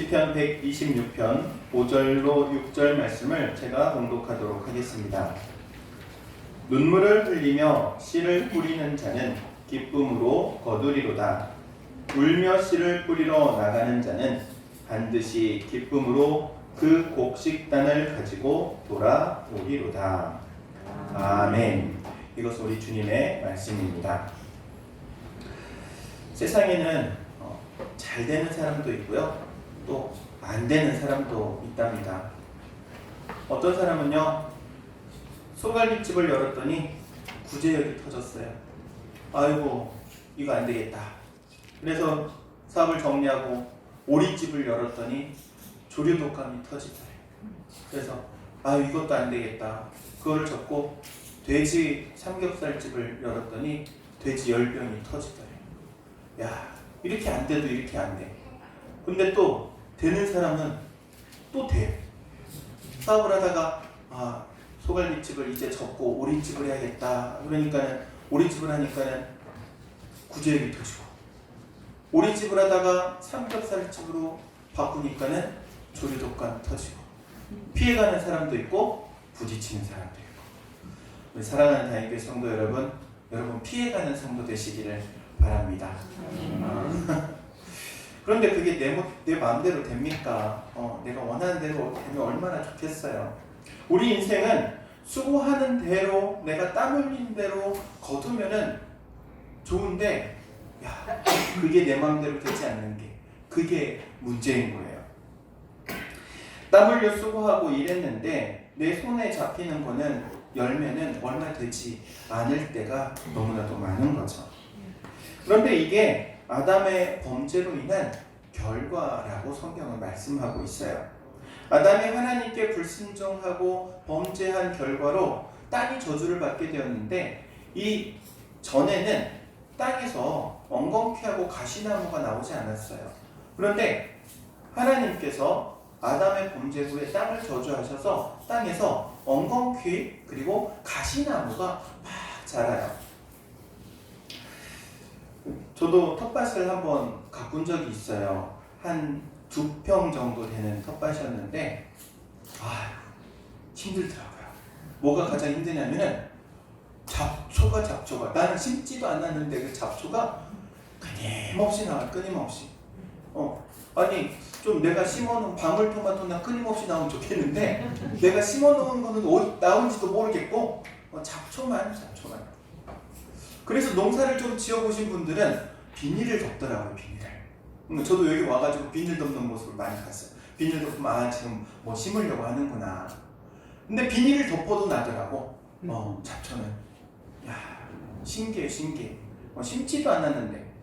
시편 126편 5절로 6절 말씀을 제가 봉독하도록 하겠습니다. 눈물을 흘리며 씨를 뿌리는 자는 기쁨으로 거두리로다. 울며 씨를 뿌리러 나가는 자는 반드시 기쁨으로 그 곡식단을 가지고 돌아오리로다. 아멘. 이것은 우리 주님의 말씀입니다. 세상에는 잘 되는 사람도 있고요, 또 안 되는 사람도 있답니다. 어떤 사람은요, 소갈비집을 열었더니 구제역이 터졌어요. 아이고, 이거 안 되겠다. 그래서 사업을 정리하고 오리집을 열었더니 조류독감이 터지더래요. 그래서 이것도 안 되겠다. 그걸 접고 돼지 삼겹살집을 열었더니 돼지 열병이 터지더래요. 야, 이렇게 안 돼도 이렇게 안 돼. 근데 또 되는 사람은 또 돼. 사업을 하다가 소갈비집을 이제 접고 오리집을 해야겠다. 그러니까는 오리집을 하니까는 구제역이 터지고, 오리집을 하다가 삼겹살집으로 바꾸니까는 조류독감 터지고, 피해가는 사람도 있고 부딪히는 사람도 있고. 우리 사랑하는 다윗교회 성도 여러분 피해가는 성도 되시기를 바랍니다. 그런데 그게 내 마음대로 됩니까? 내가 원하는 대로 되면 얼마나 좋겠어요. 우리 인생은 수고하는 대로, 내가 땀 흘린 대로 거두면은 좋은데, 그게 내 마음대로 되지 않는 게, 그게 문제인 거예요. 땀 흘려 수고하고 일했는데 내 손에 잡히는 거는, 열매는 얼마 되지 않을 때가 너무나도 많은 거죠. 그런데 이게 아담의 범죄로 인한 결과라고 성경은 말씀하고 있어요. 아담이 하나님께 불순종하고 범죄한 결과로 땅이 저주를 받게 되었는데, 이 전에는 땅에서 엉겅퀴하고 가시나무가 나오지 않았어요. 그런데 하나님께서 아담의 범죄 후에 땅을 저주하셔서 땅에서 엉겅퀴 그리고 가시나무가 막 자라요. 저도 텃밭을 한번 가꾼 적이 있어요. 한 2평 정도 되는 텃밭이었는데 힘들더라고요. 뭐가 가장 힘드냐면은 잡초가 나는 심지도 않았는데 그 잡초가 끊임없이 나와요. 끊임없이. 아니 좀 내가 심어놓은 방울토마토나 끊임없이 나오면 좋겠는데 내가 심어놓은 거는 어디 나온지도 모르겠고 잡초만. 그래서 농사를 좀 지어보신 분들은 비닐을 덮더라고요. 비닐을. 저도 여기 와가지고 비닐 덮는 모습을 많이 봤어요. 비닐 덮으면 지금 뭐 심으려고 하는구나. 근데 비닐을 덮어도 나더라고. 잡초는. 신기해. 심지도 않았는데.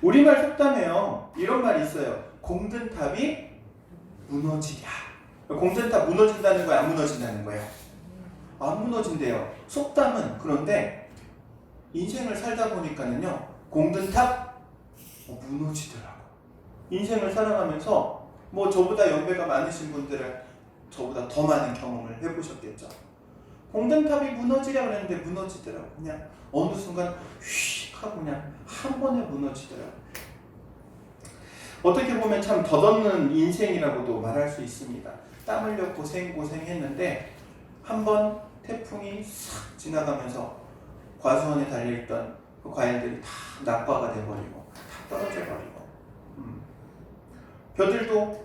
우리말 속담에요, 이런 말이 있어요. 공든 탑이 무너지랴. 공든 탑 무너진다는 거예요, 안 무너진다는 거예요? 안 무너진대요. 속담은. 그런데 인생을 살다 보니까는요, 공든 탑 무너지더라고. 인생을 살아가면서 저보다 연배가 많으신 분들은 저보다 더 많은 경험을 해보셨겠죠. 공든 탑이 무너지려 그랬는데 무너지더라고. 그냥 어느 순간 휙 하고 그냥 한 번에 무너지더라고. 어떻게 보면 참 덧없는 인생이라고도 말할 수 있습니다. 땀 흘려 고생했는데 한 번 태풍이 싹 지나가면서 과수원에 달려있던 그 과일들이 다 낙과가 돼버리고 다 떨어져버리고, 벼들도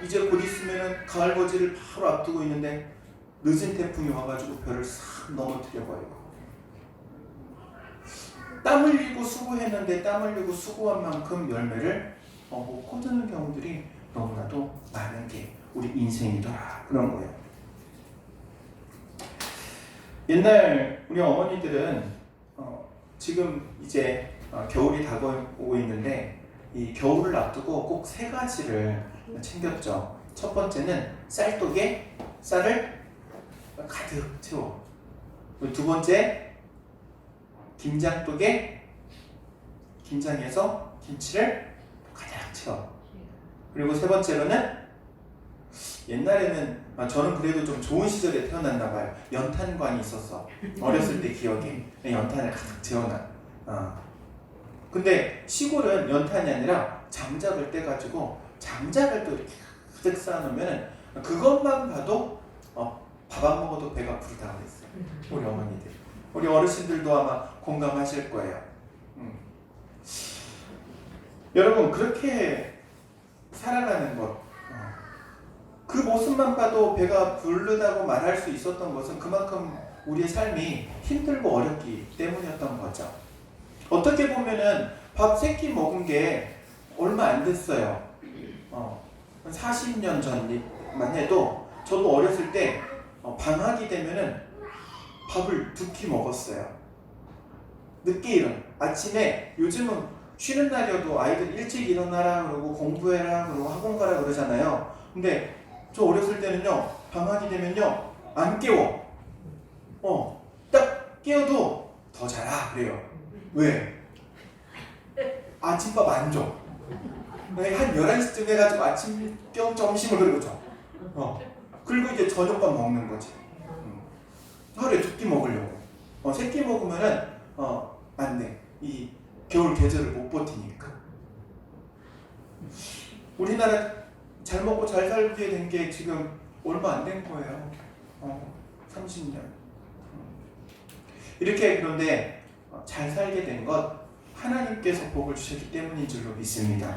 이제 곧 있으면 가을 거지를 바로 앞두고 있는데 늦은 태풍이 와가지고 벼를 싹 넘어뜨려버리고, 땀 흘리고 수고했는데 땀 흘리고 수고한 만큼 열매를 못 거두는 경우들이 너무나도 많은 게 우리 인생이더라, 그런 거예요. 옛날 우리 어머니들은 지금 이제 겨울이 다가오고 있는데 이 겨울을 앞두고 꼭 3가지를 챙겼죠. 첫 번째는 쌀독에 쌀을 가득 채워. 두 번째, 김장독에 김장해서 김치를 가득 채워. 그리고 세 번째로는, 옛날에는 저는 그래도 좀 좋은 시절에 태어났나 봐요. 연탄관이 있었어. 어렸을 때 기억에 연탄을 가득 재워놔. 근데 시골은 연탄이 아니라 장작을 떼가지고 장작을 또 이렇게 가득 쌓아놓으면 그것만 봐도 밥 안 먹어도 배가 부르다고 했어요. 우리 어머니들, 우리 어르신들도 아마 공감하실 거예요. 여러분, 그렇게 살아가는 것, 그 모습만 봐도 배가 부르다고 말할 수 있었던 것은 그만큼 우리의 삶이 힘들고 어렵기 때문이었던 거죠. 어떻게 보면은 밥 3끼 먹은 게 얼마 안 됐어요. 40년 전만 해도 저도 어렸을 때 방학이 되면은 밥을 2끼 먹었어요. 늦게 아침에, 요즘은 쉬는 날이어도 아이들 일찍 일어나라 그러고 공부해라 그러고 학원 가라 그러잖아요. 근데 저 어렸을 때는요, 방학이 되면요 안 깨워. 딱 깨워도 더 자라 그래요. 왜? 아침밥 안 줘. 한 11시쯤 해가지고 아침 겸 점심을 그러고 줘. 그리고 이제 저녁밥 먹는 거지. 하루에 2끼 먹으려고. 3끼 먹으면은 안 돼. 이 겨울 계절을 못 버티니까. 우리나라 잘 먹고 잘 살게 된 게 지금 얼마 안 된 거예요. 30년. 이렇게, 그런데 잘 살게 된 것 하나님께서 복을 주셨기 때문인 줄로 믿습니다.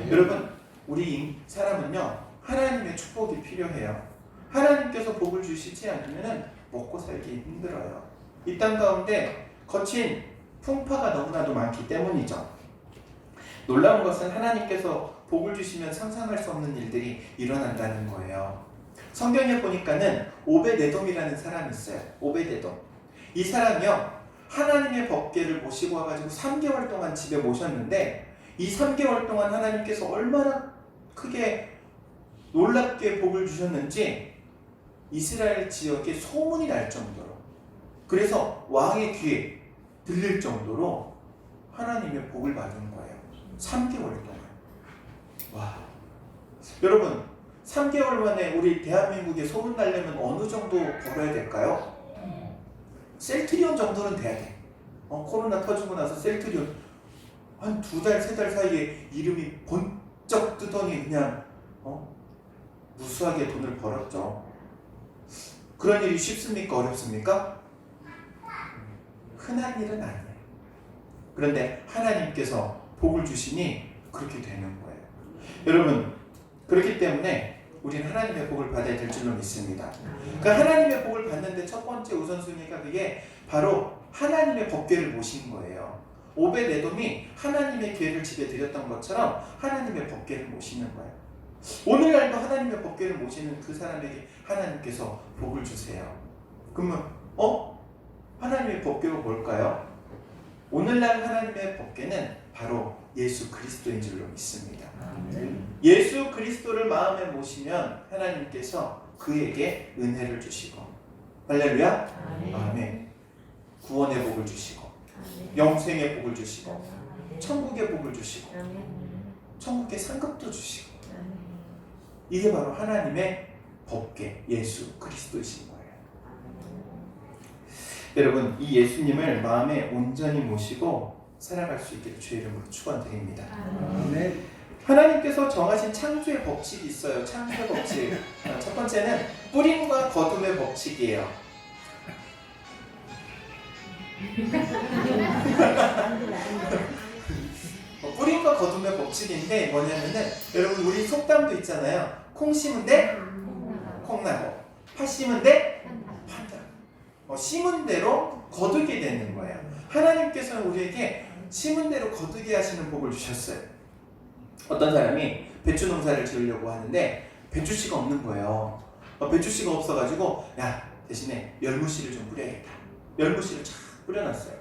여러분, 우리 사람은요, 하나님의 축복이 필요해요. 하나님께서 복을 주시지 않으면 먹고 살기 힘들어요. 이 땅 가운데 거친 풍파가 너무나도 많기 때문이죠. 놀라운 것은 하나님께서 복을 주시면 상상할 수 없는 일들이 일어난다는 거예요. 성경에 보니까는 오벳에돔이라는 사람이 있어요. 오벳에돔. 이 사람이요, 하나님의 법궤를 모시고 와가지고 3개월 동안 집에 모셨는데, 이 3개월 동안 하나님께서 얼마나 크게 놀랍게 복을 주셨는지 이스라엘 지역에 소문이 날 정도로, 그래서 왕의 귀에 들릴 정도로 하나님의 복을 받은 거예요. 3개월 동안. 와, 여러분, 3개월 만에 우리 대한민국에 소문 나려면 어느 정도 벌어야 될까요? 셀트리온 정도는 돼야 돼. 코로나 터지고 나서 셀트리온 한 2달, 3달 사이에 이름이 번쩍 뜨더니 그냥 무수하게 돈을 벌었죠. 그런 일이 쉽습니까? 어렵습니까? 흔한 일은 아니에요. 그런데 하나님께서 복을 주시니 그렇게 되는 거예요. 여러분, 그렇기 때문에 우리는 하나님의 복을 받아야 될 줄로 믿습니다. 그러니까 하나님의 복을 받는데 첫 번째 우선순위가 그게 바로 하나님의 법궤를 모신 거예요. 오벳에돔이 하나님의 궤를 집에 드렸던 것처럼 하나님의 법궤를 모시는 거예요. 오늘날도 하나님의 법궤를 모시는 그 사람에게 하나님께서 복을 주세요. 그러면 하나님의 법궤가 뭘까요? 오늘날 하나님의 법궤는 바로 예수 그리스도인 줄로 믿습니다. 예수 그리스도를 마음에 모시면 하나님께서 그에게 은혜를 주시고, 할렐루야, 아멘. 구원의 복을 주시고, 영생의 복을 주시고, 천국의 복을 주시고, 천국의 상급도 주시고, 이게 바로 하나님의 법궤 예수 그리스도이신 거예요. 여러분, 이 예수님을 마음에 온전히 모시고 살아갈 수 있기를 주의 이름으로 축원드립니다. 하나님께서 정하신 창조의 법칙이 있어요. 창조의 법칙. 첫 번째는 뿌림과 거둠의 법칙이에요. 뿌림과 거둠의 법칙인데 뭐냐면은, 여러분, 우리 속담도 있잖아요. 콩 심은 데 콩나고, 파 심은 데 판다. 심은 대로 거두게 되는 거예요. 하나님께서는 우리에게 심은 대로 거두게 하시는 복을 주셨어요. 어떤 사람이 배추 농사를 지으려고 하는데 배추씨가 없는 거예요. 배추씨가 없어가지고, 야, 대신에 열무씨를 좀 뿌려야겠다. 열무씨를 쫙 뿌려놨어요.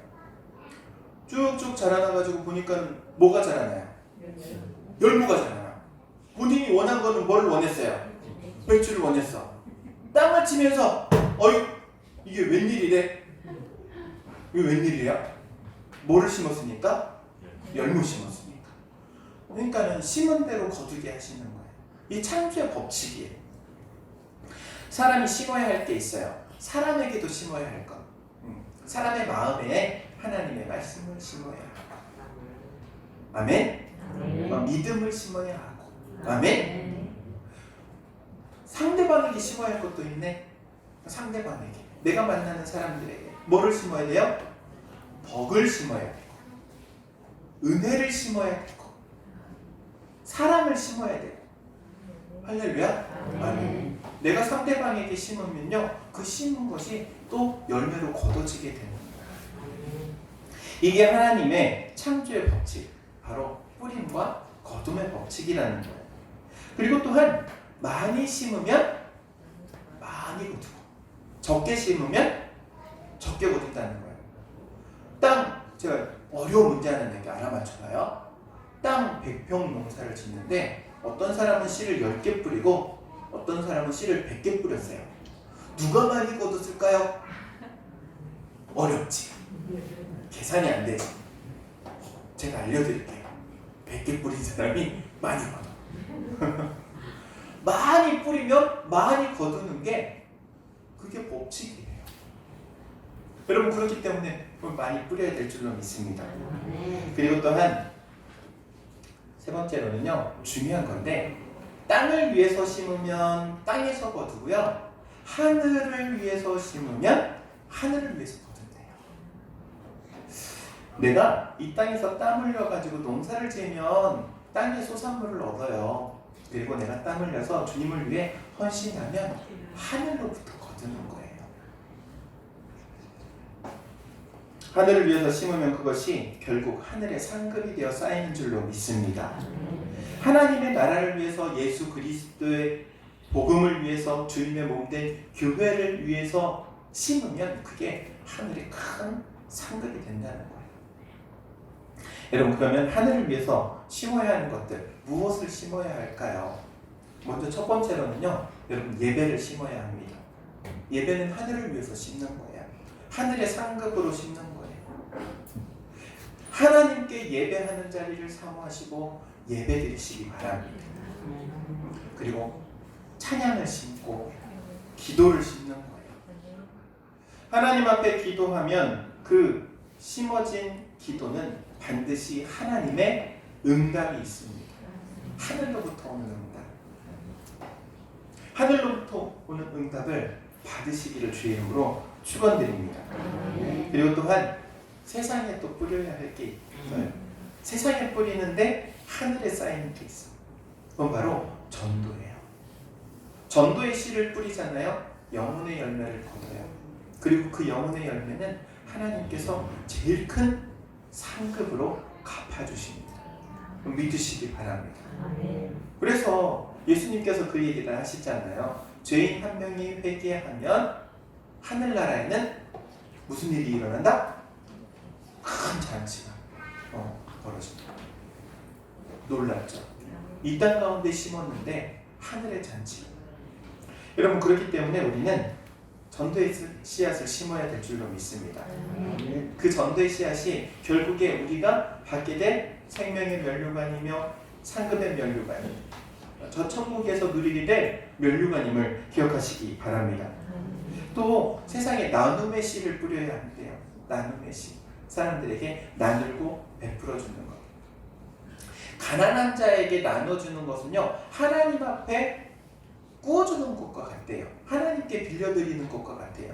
쭉쭉 자라나가지고 보니까 뭐가 자라나요? 열무가 자라나. 본인이 원한 거는 뭘 원했어요? 배추를 원했어. 땅을 치면서 이게 웬일이래? 이게 웬일이야? 뭐를 심었으니까? 열무 심었으니까. 그러니까는 심은 대로 거두게 하시는 거예요. 이 창조의 법칙이에요. 사람이 심어야 할 게 있어요. 사람에게도 심어야 할 것. 사람의 마음에 하나님의 말씀을 심어야 하고, 아멘? 믿음을 심어야 하고, 아멘. 상대방에게 심어야 할 것도 있네. 상대방에게, 내가 만나는 사람들에게 뭐를 심어야 돼요? 덕을 심어야 되고, 은혜를 심어야 되고, 사랑을 심어야 되고. 할렐루야. 아멘. 내가 상대방에게 심으면요, 그 심은 것이 또 열매로 거둬지게 되는 거예요. 이게 하나님의 창조의 법칙, 바로 뿌림과 거둠의 법칙이라는 거예요. 그리고 또한 많이 심으면 많이 거두고, 적게 심으면 적게 거둔다는 거예요. 제가 어려운 문제 하나님께 알아맞혀봐요. 땅 100평 농사를 짓는데 어떤 사람은 씨를 10개 뿌리고 어떤 사람은 씨를 100개 뿌렸어요. 누가 많이 거뒀을까요? 어렵지. 계산이 안 되지. 제가 알려드릴게요. 100개 뿌린 사람이 많이 거둬. 많이 뿌리면 많이 거두는 게 그게 법칙이에요. 여러분, 그렇기 때문에 많이 뿌려야 될 줄로 믿습니다. 그리고 또한 세 번째로는요, 중요한 건데, 땅을 위해서 심으면 땅에서 거두고요, 하늘을 위해서 심으면 하늘을 위해서 거둔대요. 내가 이 땅에서 땀 흘려가지고 농사를 지으면 땅의 소산물을 얻어요. 그리고 내가 땀 흘려서 주님을 위해 헌신하면 하늘로부터 거두는 거예요. 하늘을 위해서 심으면 그것이 결국 하늘의 상급이 되어 쌓이는 줄로 믿습니다. 하나님의 나라를 위해서, 예수 그리스도의 복음을 위해서, 주님의 몸된 교회를 위해서 심으면 그게 하늘의 큰 상급이 된다는 거예요. 여러분, 그러면 하늘을 위해서 심어야 하는 것들, 무엇을 심어야 할까요? 먼저 첫 번째로는요, 여러분, 예배를 심어야 합니다. 예배는 하늘을 위해서 심는 거예요. 하늘의 상급으로 심는 거예요. 하나님께 예배하는 자리를 사모하시고 예배드리시기 바랍니다. 그리고 찬양을 심고 기도를 심는 거예요. 하나님 앞에 기도하면 그 심어진 기도는 반드시 하나님의 응답이 있습니다. 하늘로부터 오는 응답. 하늘로부터 오는 응답을 받으시기를 주의 이름으로 축원드립니다. 그리고 또한 세상에 또 뿌려야 할 게 있어요. 세상에 뿌리는데 하늘에 쌓이는 게 있어요. 그건 바로 전도예요. 전도의 씨를 뿌리잖아요. 영혼의 열매를 거둬요. 그리고 그 영혼의 열매는 하나님께서 제일 큰 상급으로 갚아주십니다. 믿으시기 바랍니다. 그래서 예수님께서 그 얘기를 하시잖아요. 죄인 한 명이 회개하면 하늘나라에는 무슨 일이 일어난다? 큰 잔치가 벌어집니다. 놀랍죠? 이 땅 가운데 심었는데 하늘의 잔치. 여러분, 그렇기 때문에 우리는 전도의 씨앗을 심어야 될 줄로 믿습니다. 그 전도의 씨앗이 결국에 우리가 받게 될 생명의 면류관이며 상급의 면류관, 저 천국에서 누리게 될 면류관임을 기억하시기 바랍니다. 또 세상에 나눔의 씨를 뿌려야 한대요. 나눔의 씨. 사람들에게 나누고 베풀어 주는 것. 가난한 자에게 나눠주는 것은요, 하나님 앞에 구워주는 것과 같대요. 하나님께 빌려드리는 것과 같대요.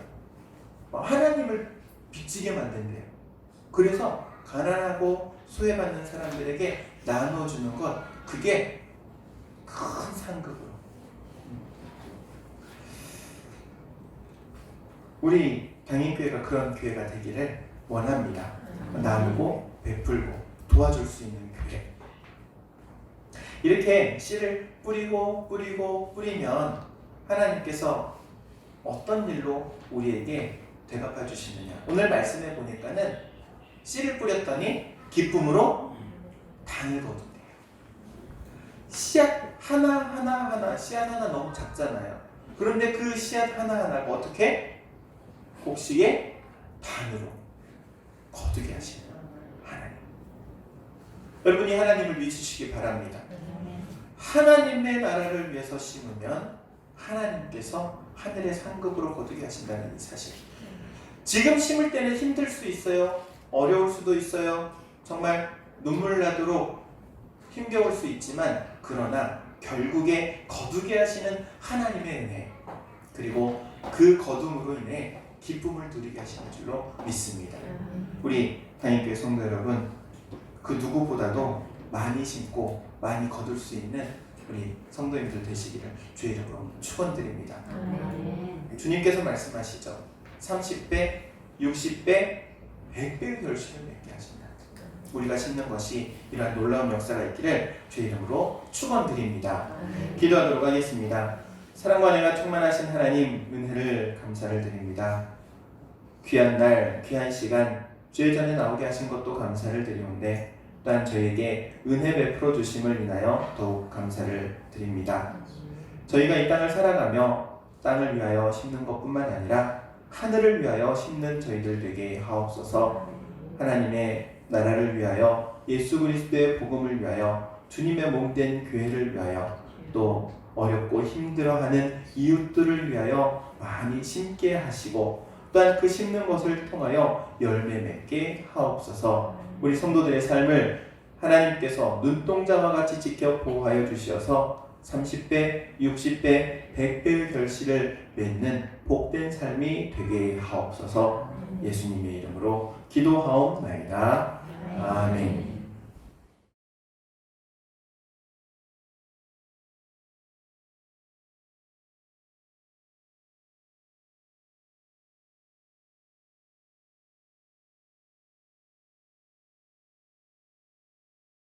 하나님을 빚지게 만든대요. 그래서 가난하고 소외받는 사람들에게 나눠주는 것, 그게 큰 상급으로. 우리 당인교회가 그런 교회가 되기를 원합니다. 나누고 베풀고 도와줄 수 있는 교회. 이렇게 씨를 뿌리면 하나님께서 어떤 일로 우리에게 대갚아 주시느냐. 오늘 말씀해 보니까는 씨를 뿌렸더니 기쁨으로 당을 거둔대요. 씨앗 하나 씨앗 하나 너무 작잖아요. 그런데 그 씨앗 하나가 어떻게 곡식의 단으로 거두게 하시는 하나님. 여러분이 하나님을 믿으시기 바랍니다. 하나님의 나라를 위해서 심으면 하나님께서 하늘의 상급으로 거두게 하신다는 이 사실. 지금 심을 때는 힘들 수 있어요. 어려울 수도 있어요. 정말 눈물 나도록 힘겨울 수 있지만, 그러나 결국에 거두게 하시는 하나님의 은혜, 그리고 그 거둠으로 인해 기쁨을 누리게 하시는 줄로 믿습니다. 우리 담임교회 성도 여러분, 그 누구보다도 많이 심고 많이 거둘 수 있는 우리 성도님들 되시기를 주의 이름으로 축원드립니다. 주님께서 말씀하시죠. 30배, 60배, 100배 결실을 맺게 하신다. 우리가 심는 것이 이러한 놀라운 역사가 있기를 주의 이름으로 축원드립니다. 기도하도록 하겠습니다. 사랑과 은혜가 충만하신 하나님, 은혜를 감사를 드립니다. 귀한 날, 귀한 시간 주의 전에 나오게 하신 것도 감사를 드리는데 또한 저에게 은혜 베풀어 주심을 인하여 더욱 감사를 드립니다. 저희가 이 땅을 살아가며 땅을 위하여 심는 것뿐만 아니라 하늘을 위하여 심는 저희들 되게 하옵소서. 하나님의 나라를 위하여, 예수 그리스도의 복음을 위하여, 주님의 몸된 교회를 위하여, 또 어렵고 힘들어하는 이웃들을 위하여 많이 심게 하시고 또한 그 심는 것을 통하여 열매 맺게 하옵소서. 우리 성도들의 삶을 하나님께서 눈동자와 같이 지켜 보호하여 주시어서 30배, 60배, 100배의 결실을 맺는 복된 삶이 되게 하옵소서. 예수님의 이름으로 기도하옵나이다. 아멘.